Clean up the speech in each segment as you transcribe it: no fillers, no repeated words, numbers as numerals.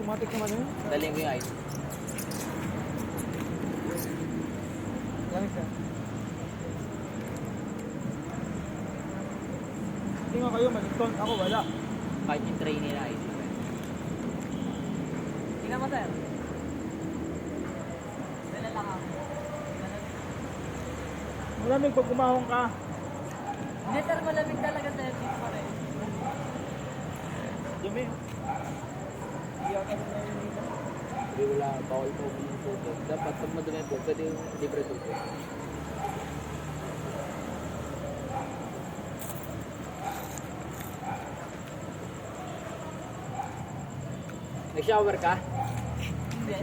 Automatic naman yun. Daling ko yung ice. Lamig siya. Hindi nga kayo maligton. Ako wala. Kahit yung tray nila ice. Tingnan mo, sir. Dala lang ako. Malamig pag umahong ka. Hindi, sir, malamig talaga, sir. Dito pa rin. Dumi. Hindi ako na yun dito. Hindi wala, bawal po yung tubig. Dapat pag madumi po, pwede yung libre tubig. Nag-shower ka? Hindi.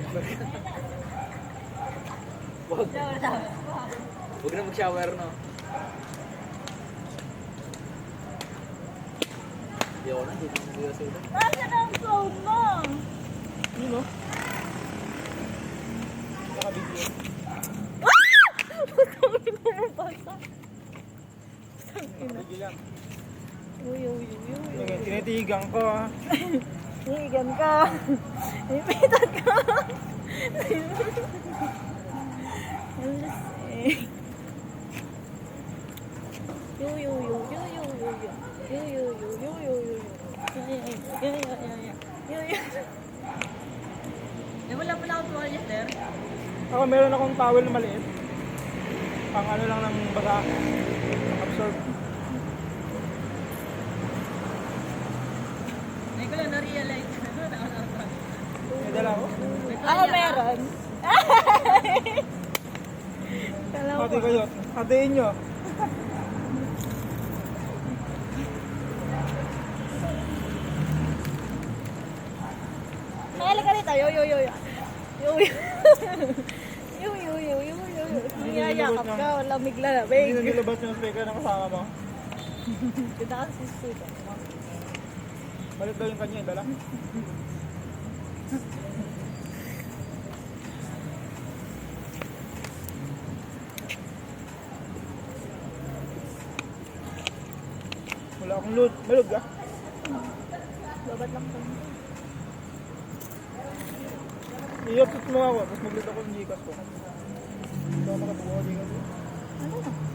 Wag. Shower, shower. Huwag na mag-shower, no? Hindi ako na, hindi ko nag-iwas ito. Nasaan ang phone mo? Yun o. Naka-video. Pagkawin mo mo basa. Naka-video lang. Uy, uy, uy, uy. Sige, tinitigan ko ah. Higan ka. Ipitan ka. Alas eh. Yo, yo, yo, yo, yo, yo, yo. Yo, yo, yo, yo, yo, yo, yo. Yo, yo, yo, yo. Yo, yo. Eh, wala pala akong tuwalya, sir. Ako meron akong towel na maliit. Pang ano lang ng basa. Absorb. Hindi ko lang na-realize. May dala ko. Ako meron. Kala ko. Hati kayo. Hatiin nyo. Kaya ka rito. Yo, yo, yo, yo. Yo, yo. Yo, yo, yo, yo, yo. Niyayakap ka. Lamig na Hindi na lamig. nilabas yung speaker ng kasama mo. Ganda ka si Suda. Balik daw yung kanya yung dala. Wala akong load. May load ka? Babat lang po. I-upload mo ako. Tapos mag-load ako ng Gcash ko. Hindi ako makabuha ng Gcash ko. Ano na?